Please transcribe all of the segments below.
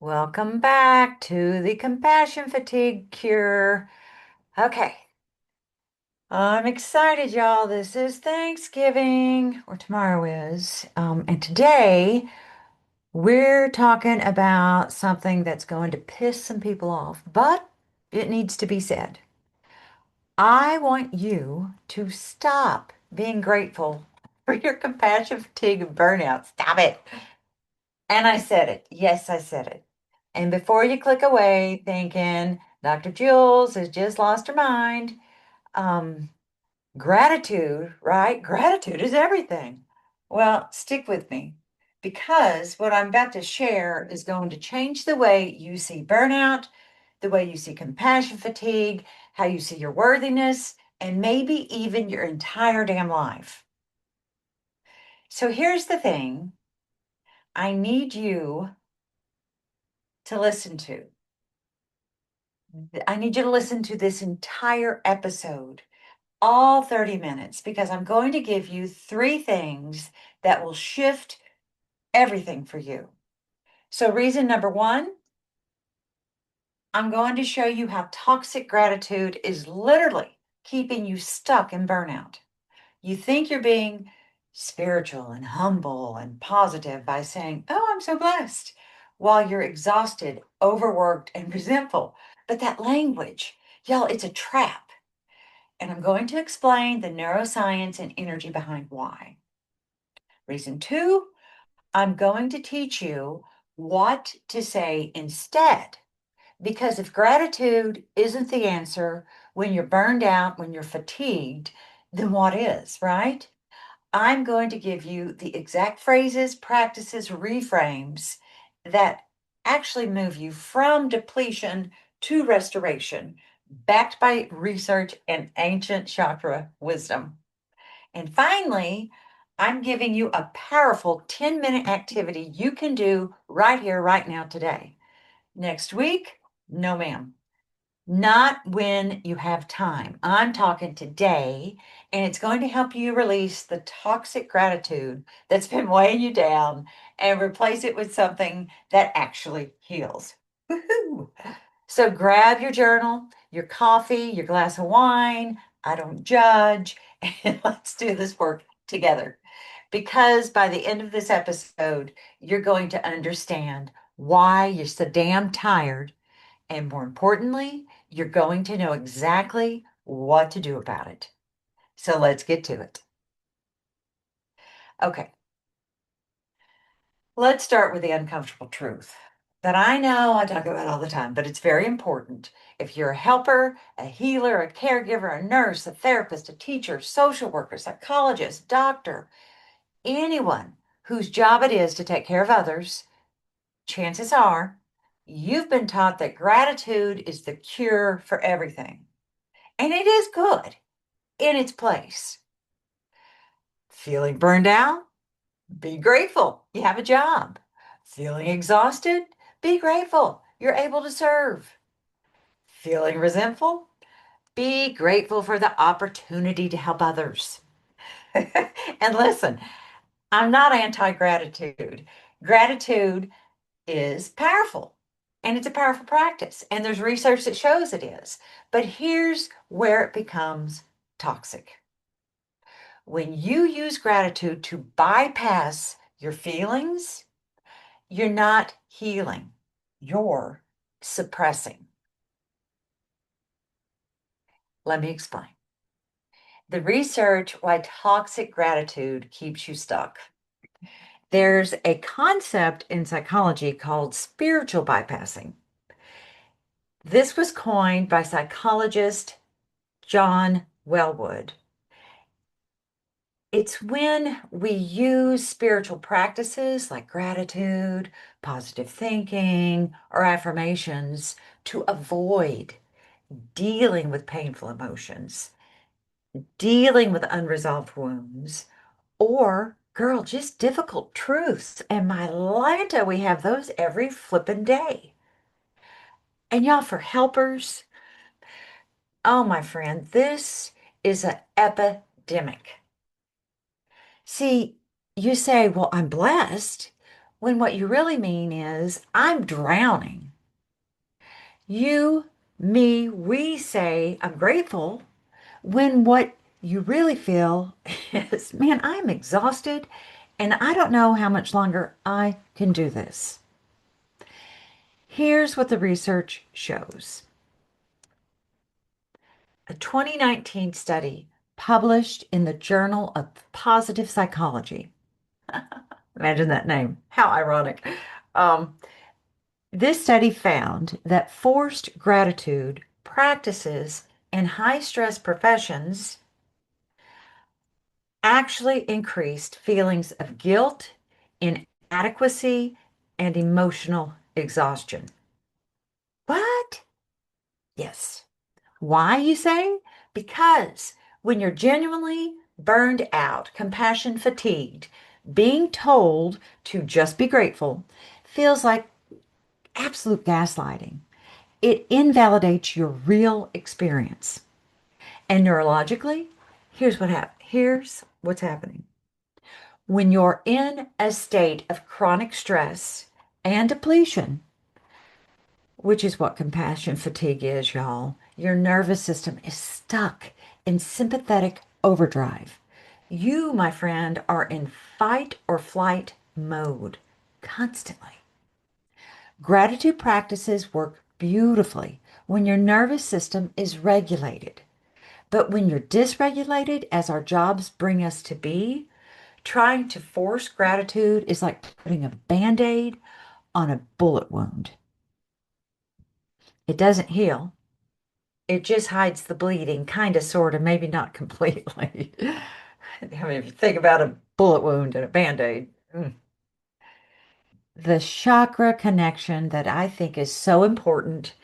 Welcome back to the compassion fatigue cure. Okay, I'm excited, y'all. This is Thanksgiving, or tomorrow is. And today we're talking about something that's going to piss some people off, but it needs to be said. I want you to stop being grateful for your compassion fatigue and burnout. Stop it. And I said it. Yes, I said it. And before you click away thinking Dr. Jules has just lost her mind, um, gratitude, right? Gratitude is everything. Well, stick with me because what I'm about to share is going to change the way you see burnout, the way you see compassion fatigue, how you see your worthiness, and maybe even your entire damn life. So here's the thing I need you to listen to. I need you to listen to this entire episode, all 30 minutes, because I'm going to give you three things that will shift everything for you. So, reason number one, I'm going to show you how toxic gratitude is literally keeping you stuck in burnout. You think you're being spiritual and humble and positive by saying, "Oh, I'm so blessed," while you're exhausted, overworked, and resentful. But that language, y'all, it's a trap. And I'm going to explain the neuroscience and energy behind why. Reason two, I'm going to teach you what to say instead. Because if gratitude isn't the answer when you're burned out, when you're fatigued, then what is, right? I'm going to give you the exact phrases, practices, reframes that actually move you from depletion to restoration, backed by research and ancient chakra wisdom. And finally, I'm giving you a powerful 10-minute activity you can do right here, right now, today. Next week, no, ma'am. Not when you have time. I'm talking today, and it's going to help you release the toxic gratitude that's been weighing you down and replace it with something that actually heals. Woohoo! So grab your journal, your coffee, your glass of wine. I don't judge, and let's do this work together. Because by the end of this episode, you're going to understand why you're so damn tired, and more importantly, you're going to know exactly what to do about it. So let's get to it. Okay, let's start with the uncomfortable truth that I know I talk about all the time, but it's very important. If you're a helper, a healer, a caregiver, a nurse, a therapist, a teacher, social worker, psychologist, doctor, anyone whose job it is to take care of others, chances are you've been taught that gratitude is the cure for everything. And it is good in its place. Feeling burned out? Be grateful you have a job. Feeling exhausted? Be grateful you're able to serve. Feeling resentful? Be grateful for the opportunity to help others. And listen, I'm not anti gratitude. Gratitude is powerful and it's a powerful practice. And there's research that shows it is. But here's where it becomes toxic. When you use gratitude to bypass your feelings, you're not healing, you're suppressing. Let me explain. The research why toxic gratitude keeps you stuck. There's a concept in psychology called spiritual bypassing. This was coined by psychologist John Wellwood. It's when we use spiritual practices like gratitude, positive thinking, or affirmations to avoid dealing with painful emotions, dealing with unresolved wounds, or, girl, just difficult truths. And my Lanta, we have those every flippin' day. And y'all, for helpers, oh, my friend, this is an epidemic. See, you say, well, I'm blessed. when what you really mean is, I'm drowning. You, me, we say, I'm grateful, when what you really feel is, man, I'm exhausted and I don't know how much longer I can do this. Here's what the research shows. A 2019 study published in the Journal of Positive Psychology. Imagine that name. How ironic. Um, this study found that forced gratitude practices in high stress professions actually increased feelings of guilt, inadequacy, and emotional exhaustion. What? Yes. Why, you say? Because when you're genuinely burned out, compassion fatigued, being told to just be grateful feels like absolute gaslighting. It invalidates your real experience. And neurologically, here's what's happening. When you're in a state of chronic stress and depletion, which is what compassion fatigue is, y'all, your nervous system is stuck in sympathetic overdrive. You, my friend, are in fight or flight mode constantly. Gratitude practices work beautifully when your nervous system is regulated. But when you're dysregulated, as our jobs bring us to be, trying to force gratitude is like putting a band-aid on a bullet wound. It doesn't heal. It just hides the bleeding, kind of, sort of, maybe not completely. I mean, if you think about a bullet wound and a band-aid. The chakra connection that I think is so important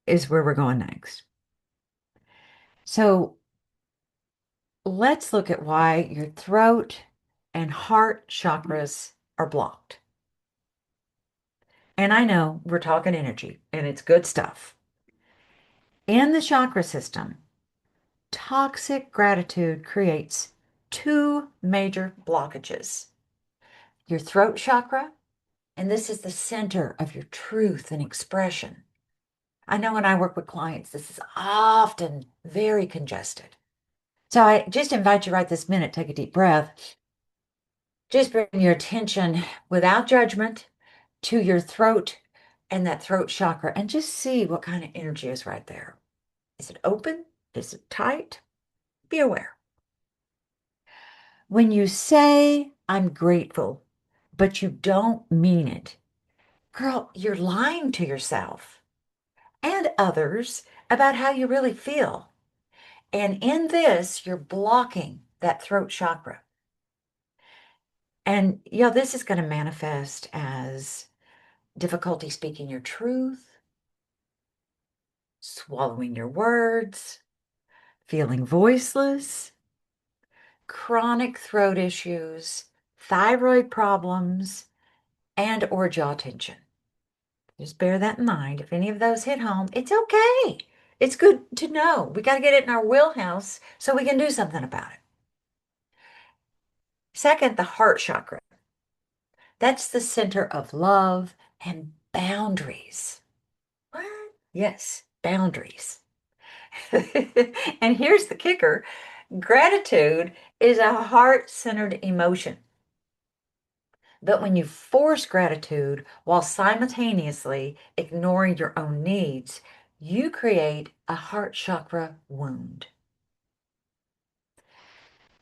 is where we're going next. So let's look at why your throat and heart chakras are blocked. And I know we're talking energy and it's good stuff. In the chakra system, toxic gratitude creates two major blockages. Your throat chakra, and this is the center of your truth and expression. I know when I work with clients, this is often very congested. So I just invite you right this minute, take a deep breath. Just bring your attention without judgment to your throat and that throat chakra and just see what kind of energy is right there. Is it open? Is it tight? Be aware. When you say, I'm grateful, but you don't mean it, girl, you're lying to yourself and others about how you really feel. And in this, you're blocking that throat chakra. And this is going to manifest as difficulty speaking your truth, swallowing your words, feeling voiceless, chronic throat issues, thyroid problems, and or jaw tension. Just bear that in mind. If any of those hit home, it's okay. It's good to know. We got to get it in our wheelhouse so we can do something about it. Second, the heart chakra. That's the center of love and boundaries. What? Yes, boundaries. And here's the kicker. Gratitude is a heart-centered emotion. But when you force gratitude while simultaneously ignoring your own needs, you create a heart chakra wound.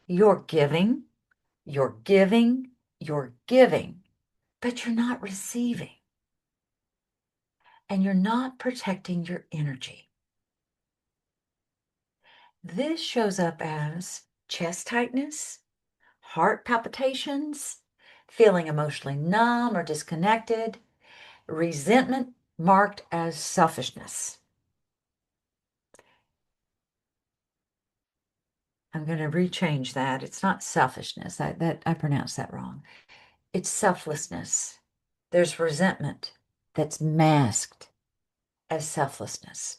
You're giving, you're giving, you're giving, but you're not receiving. And you're not protecting your energy. This shows up as chest tightness, heart palpitations, feeling emotionally numb or disconnected, resentment marked as selfishness. I'm going to rechange that. It's not selfishness. I pronounced that wrong. It's selflessness. There's resentment that's masked as selflessness.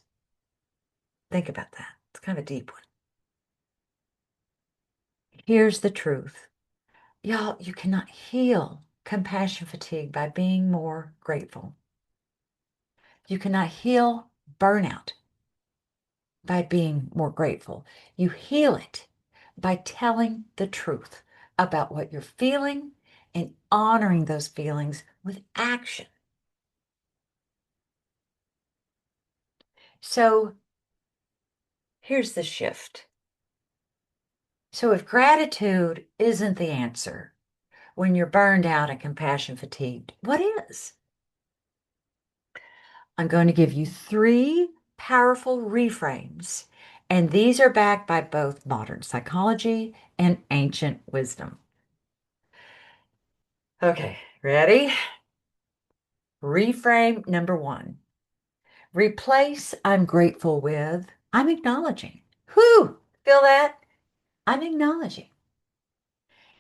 Think about that. It's kind of a deep one. Here's the truth. Y'all, you cannot heal compassion fatigue by being more grateful. You cannot heal burnout by being more grateful. You heal it by telling the truth about what you're feeling and honoring those feelings with action. So here's the shift. So if gratitude isn't the answer when you're burned out and compassion fatigued, what is? I'm going to give you three powerful reframes, and these are backed by both modern psychology and ancient wisdom. Okay, ready? Reframe number one. Replace I'm grateful with I'm acknowledging. Whew, feel that? I'm acknowledging.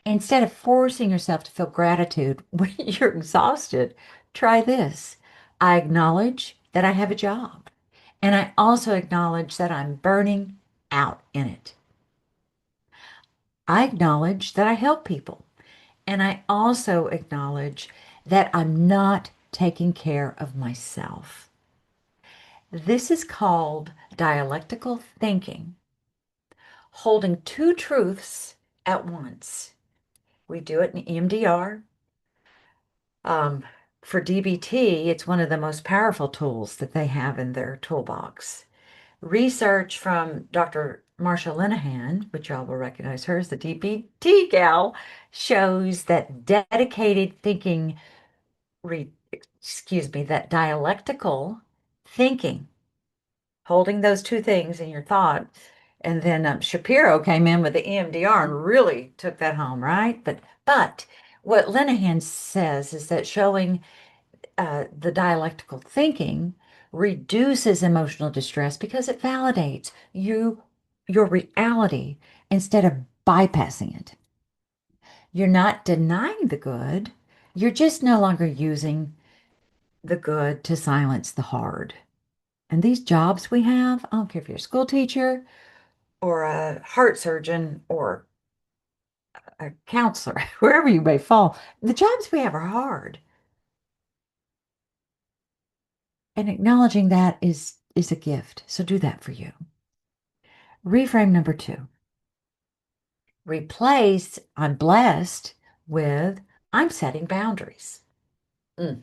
Instead of forcing yourself to feel gratitude when you're exhausted, try this. I acknowledge that I have a job, and I also acknowledge that I'm burning out in it. I acknowledge that I help people, and I also acknowledge that I'm not taking care of myself. This is called dialectical thinking, holding two truths at once. We do it in EMDR. Um, for DBT, it's one of the most powerful tools that they have in their toolbox. Research from Dr. Marsha Linehan, which y'all will recognize her as the DBT gal, shows that dedicated thinking, that dialectical thinking, holding those two things in your thought. And then Shapiro came in with the EMDR and really took that home, right? But what Linehan says is that showing the dialectical thinking reduces emotional distress because it validates your reality instead of bypassing it. You're not denying the good. You're just no longer using the good to silence the hard. And these jobs we have, I don't care if you're a school teacher or a heart surgeon or a counselor, wherever you may fall, the jobs we have are hard. And acknowledging that is a gift. So do that for you. Reframe number two. Replace I'm blessed with I'm setting boundaries. Mm.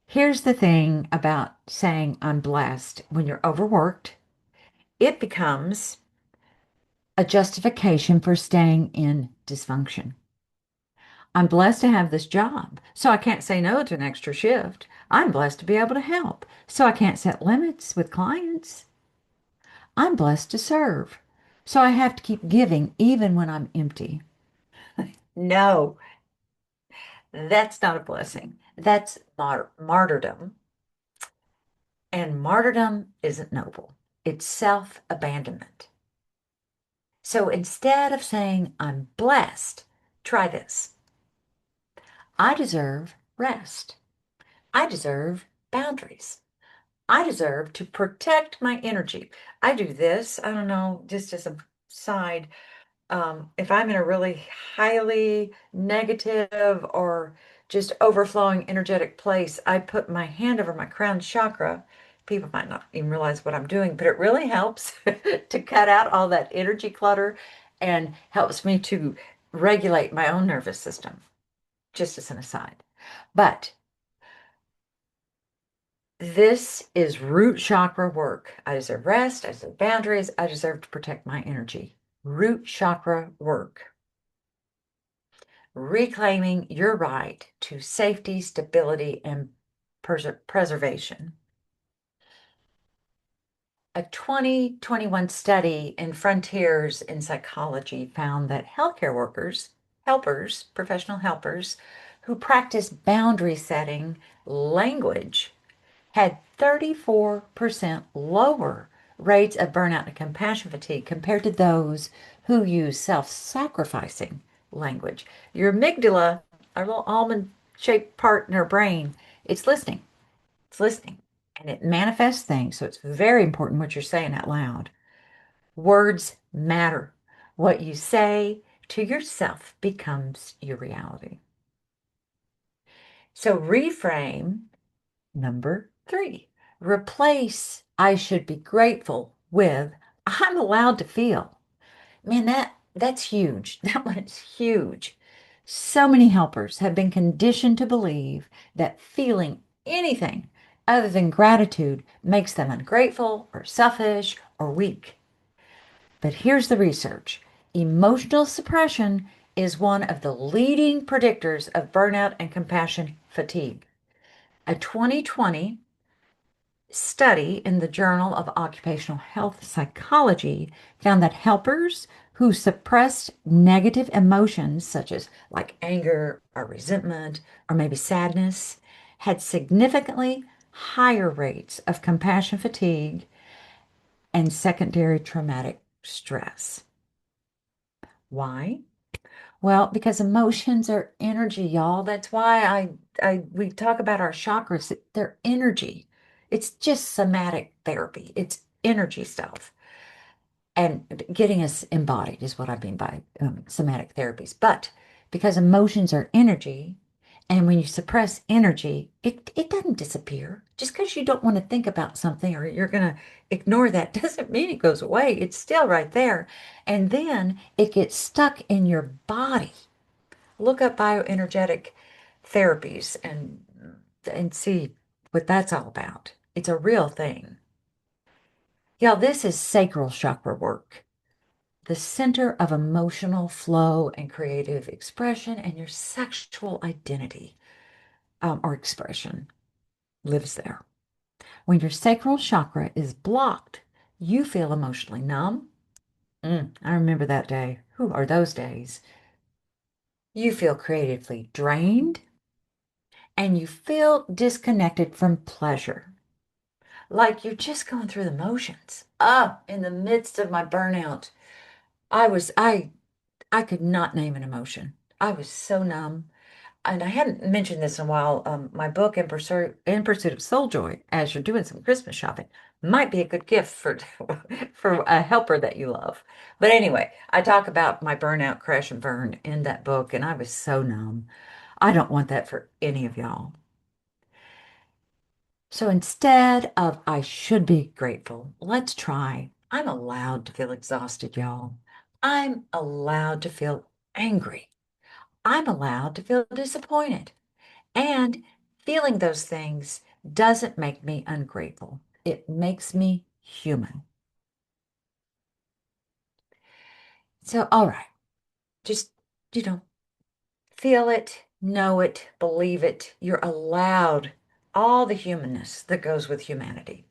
Here's the thing about saying I'm blessed. When you're overworked, it becomes a justification for staying in dysfunction. I'm blessed to have this job, so I can't say no to an extra shift. I'm blessed to be able to help, so I can't set limits with clients. I'm blessed to serve, so I have to keep giving even when I'm empty. No, that's not a blessing. That's martyrdom. And martyrdom isn't noble, it's self-abandonment. So instead of saying, I'm blessed, try this. I deserve rest. I deserve boundaries. I deserve to protect my energy. I do this, I don't know, just as a side. If I'm in a really highly negative or just overflowing energetic place, I put my hand over my crown chakra. People might not even realize what I'm doing, but it really helps to cut out all that energy clutter and helps me to regulate my own nervous system, just as an aside. But this is root chakra work. I deserve rest. I deserve boundaries. I deserve to protect my energy. Root chakra work. Reclaiming your right to safety, stability, and preservation. A 2021 study in Frontiers in Psychology found that healthcare workers, helpers, professional helpers who practice boundary setting language had 34% lower rates of burnout and compassion fatigue compared to those who use self-sacrificing language. Your amygdala, our little almond-shaped part in our brain, it's listening. It's listening. And it manifests things. So it's very important what you're saying out loud. Words matter. What you say to yourself becomes your reality. So reframe number 3. Replace I should be grateful with I'm allowed to feel. Man, that's huge. That one's huge. So many helpers have been conditioned to believe that feeling anything other than gratitude makes them ungrateful or selfish or weak. But here's the research. Emotional suppression is one of the leading predictors of burnout and compassion fatigue. A 2020 study in the Journal of Occupational Health Psychology found that helpers who suppressed negative emotions, such as like anger or resentment or maybe sadness, had significantly higher rates of compassion fatigue and secondary traumatic stress. Why? Well, because emotions are energy, y'all. That's why we talk about our chakras. They're energy. It's just somatic therapy. It's energy stuff. And getting us embodied is what I mean by somatic therapies. But because emotions are energy, and when you suppress energy, it doesn't disappear. Just because you don't want to think about something or you're going to ignore that doesn't mean it goes away. It's still right there. And then it gets stuck in your body. Look up bioenergetic therapies and see what that's all about. It's a real thing. Yeah, this is sacral chakra work, the center of emotional flow and creative expression, and your sexual identity or expression lives there. When your sacral chakra is blocked, you feel emotionally numb. I remember that day. Who are those days? You feel creatively drained and you feel disconnected from pleasure. Like you're just going through the motions. In the midst of my burnout, I could not name an emotion. I was so numb. And I hadn't mentioned this in a while. My book, In Pursuit of Soul Joy, as you're doing some Christmas shopping, might be a good gift for for a helper that you love. But anyway, I talk about my burnout, crash and burn in that book, and I was so numb. I don't want that for any of y'all. So instead of I should be grateful, let's try I'm allowed to feel exhausted, y'all. I'm allowed to feel angry. I'm allowed to feel disappointed. And feeling those things doesn't make me ungrateful. It makes me human. So, all right, just, you know, feel it, know it, believe it. You're allowed all the humanness that goes with humanity.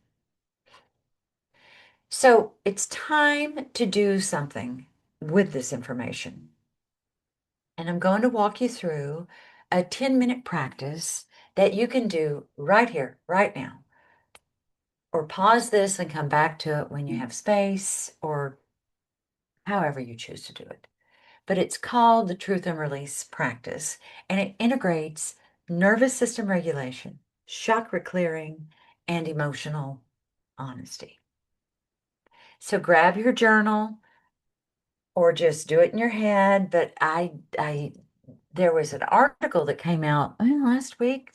So it's time to do something with this information. And I'm going to walk you through a 10-minute practice that you can do right here, right now. Or pause this and come back to it when you have space or however you choose to do it. But it's called the Truth and Release practice, and it integrates nervous system regulation, chakra clearing, and emotional honesty. So grab your journal or just do it in your head. But there was an article that came out last week,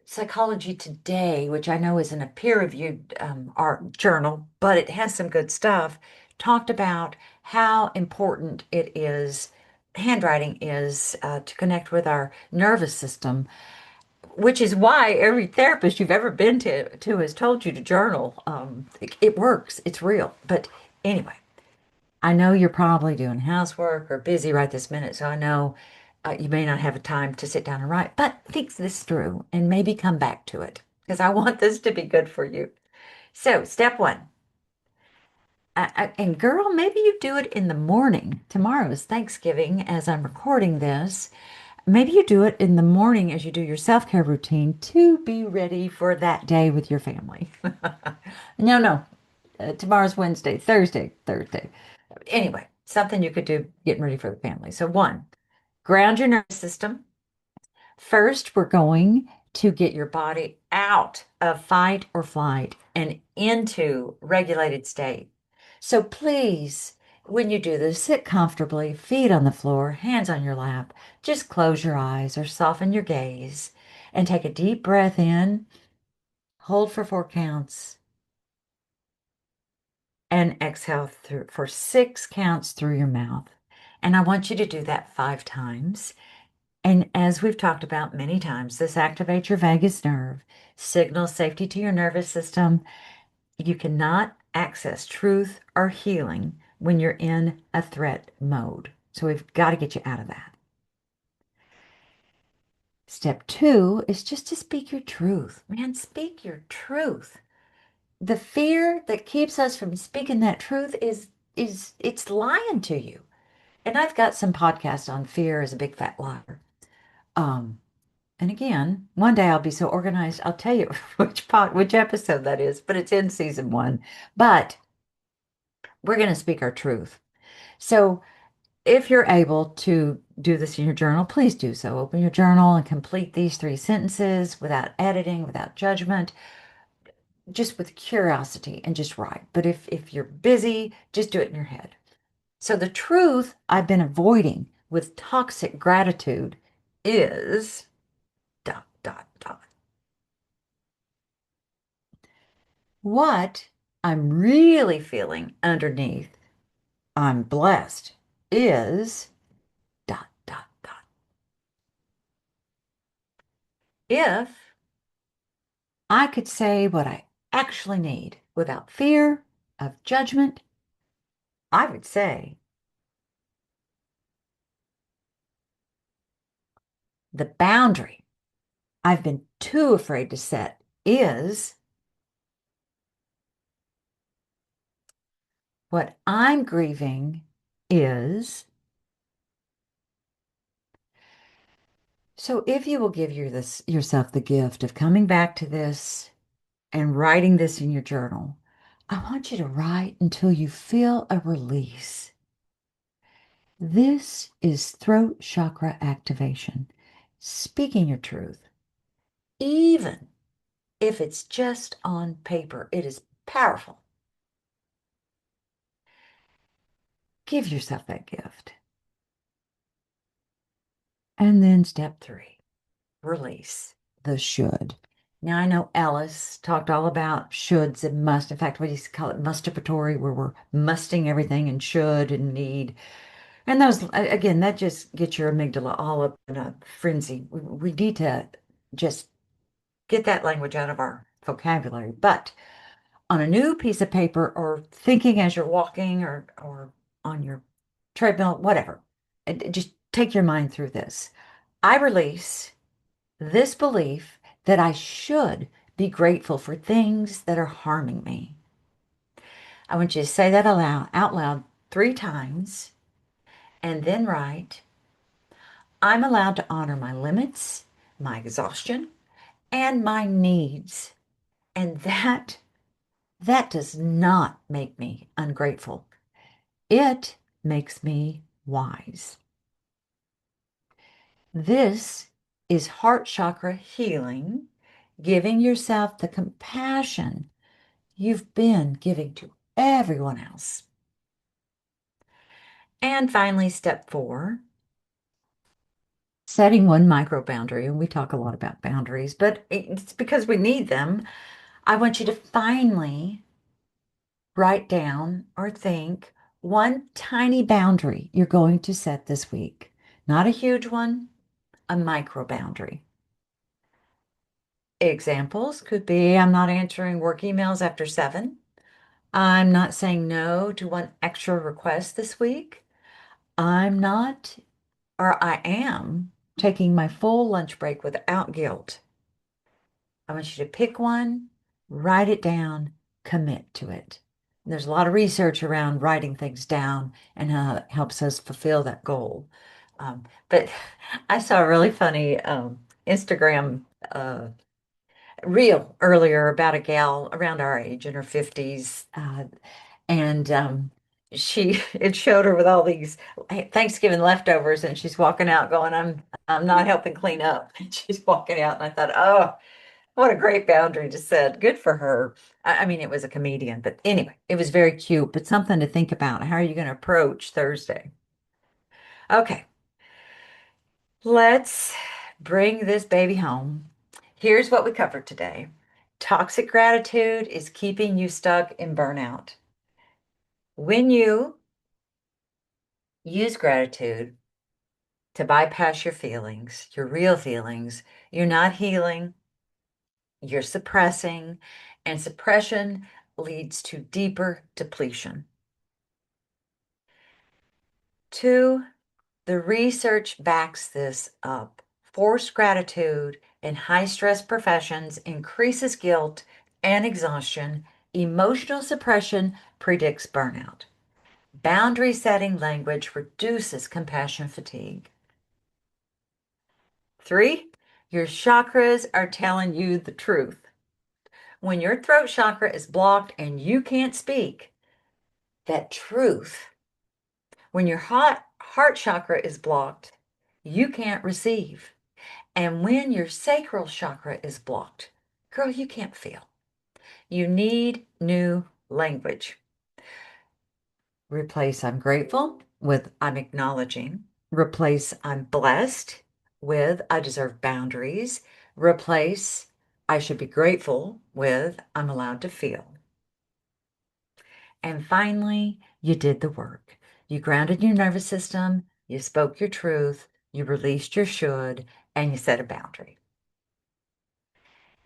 Psychology Today, which I know isn't a peer-reviewed art journal, but it has some good stuff, talked about how important it is, handwriting is, to connect with our nervous system, which is why every therapist you've ever been to has told you to journal. It works, it's real. But anyway, I know you're probably doing housework or busy right this minute, so I know you may not have a time to sit down and write, but think this through and maybe come back to it because I want this to be good for you. So, step one, and girl, maybe you do it in the morning. Tomorrow is Thanksgiving as I'm recording this. Maybe you do it in the morning as you do your self-care routine to be ready for that day with your family. No, no, tomorrow's Wednesday, Thursday. Anyway, something you could do getting ready for the family. So, one, ground your nervous system. First, we're going to get your body out of fight or flight and into regulated state. So, please When you do this, sit comfortably, feet on the floor, hands on your lap. Just close your eyes or soften your gaze and take a deep breath in, hold for 4 counts, and exhale through for 6 counts through your mouth. And I want you to do that 5 times. And as we've talked about many times, this activates your vagus nerve, signals safety to your nervous system. You cannot access truth or healing when you're in a threat mode. So we've got to get you out of that. Step 2 is just to speak your truth. Man, speak your truth. The fear that keeps us from speaking that truth is it's lying to you. And I've got some podcasts on fear as a big fat liar. Um, and again, one day I'll be so organized, I'll tell you which episode that is, but it's in season 1. But we're going to speak our truth. So if you're able to do this in your journal, please do so. Open your journal and complete these 3 sentences without editing, without judgment, just with curiosity and just write. But if you're busy, just do it in your head. So the truth I've been avoiding with toxic gratitude is dot, dot, dot. What I'm really feeling underneath, I'm blessed, is dot, dot, dot. If I could say what I actually need without fear of judgment, I would say the boundary I've been too afraid to set is what I'm grieving is. So if you will give yourself the gift of coming back to this and writing this in your journal, I want you to write until you feel a release. This is throat chakra activation, speaking your truth, even if it's just on paper. It is powerful. Give yourself that gift. And then step 3, release the should. Now, I know Ellis talked all about shoulds and must. In fact, we used to call it musturbatory, where we're musting everything and should and need. And those, again, that just gets your amygdala all up in a frenzy. We need to just get that language out of our vocabulary. But on a new piece of paper or thinking as you're walking or on your treadmill, whatever, just take your mind through this. I release this belief that I should be grateful for things that are harming me. I want you to say that out loud 3 times and then write, I'm allowed to honor my limits, my exhaustion, and my needs. And that does not make me ungrateful. It makes me wise. This is heart chakra healing, giving yourself the compassion you've been giving to everyone else. And finally, step 4, setting one micro boundary. And we talk a lot about boundaries, but it's because we need them. I want you to finally write down or think one tiny boundary you're going to set this week. Not a huge one, a micro boundary. Examples could be I'm not answering work emails after 7. I'm not saying no to one extra request this week. I'm not, or I am taking my full lunch break without guilt. I want you to pick one, write it down, commit to it. There's a lot of research around writing things down and how it helps us fulfill that goal. But I saw a really funny Instagram reel earlier about a gal around our age in her 50s. And it showed her with all these Thanksgiving leftovers, and she's walking out going, I'm not helping clean up. And she's walking out, and I thought, oh, What a great boundary to set. Good for her. I mean, it was a comedian, but anyway, it was very cute, but something to think about. How are you going to approach Thursday? Okay, let's bring this baby home. Here's what we covered today. Toxic gratitude is keeping you stuck in burnout. When you use gratitude to bypass your feelings, your real feelings, you're not healing, you're suppressing, and suppression leads to deeper depletion. Two, the research backs this up. Forced gratitude in high stress professions increases guilt and exhaustion. Emotional suppression predicts burnout. Boundary setting language reduces compassion fatigue. Three, your chakras are telling you the truth. When your throat chakra is blocked and you can't speak, that truth, when your heart chakra is blocked, you can't receive. And when your sacral chakra is blocked, girl, you can't feel. You need new language. Replace I'm grateful with I'm acknowledging. Replace I'm blessed with I deserve boundaries. Replace I should be grateful with I'm allowed to feel. And finally, you did the work. You grounded your nervous system, you spoke your truth, you released your should, and you set a boundary.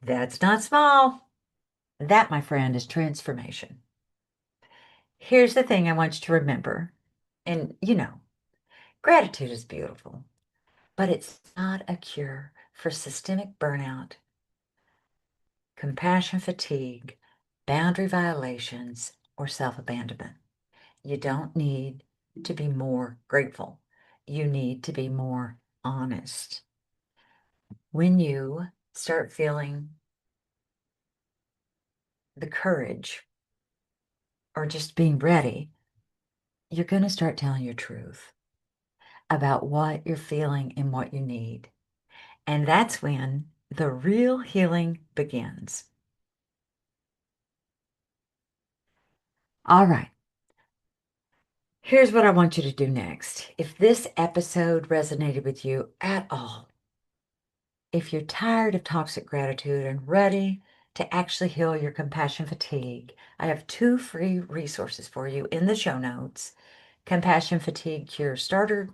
That's not small. That, my friend, is transformation. Here's the thing I want you to remember. And gratitude is beautiful, but it's not a cure for systemic burnout, compassion fatigue, boundary violations, or self-abandonment. You don't need to be more grateful. You need to be more honest. When you start feeling the courage or just being ready, you're going to start telling your truth about what you're feeling and what you need. And that's when the real healing begins. All right. Here's what I want you to do next. If this episode resonated with you at all, if you're tired of toxic gratitude and ready to actually heal your compassion fatigue, I have 2 free resources for you in the show notes. Compassion Fatigue Cure Starter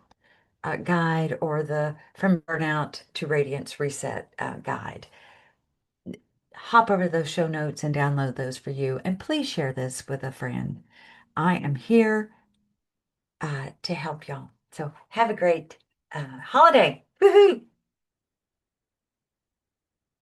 Guide or the From Burnout to Radiance Reset Guide. Hop over to those show notes and download those for you. And please share this with a friend. I am here to help y'all. So have a great holiday. Woohoo!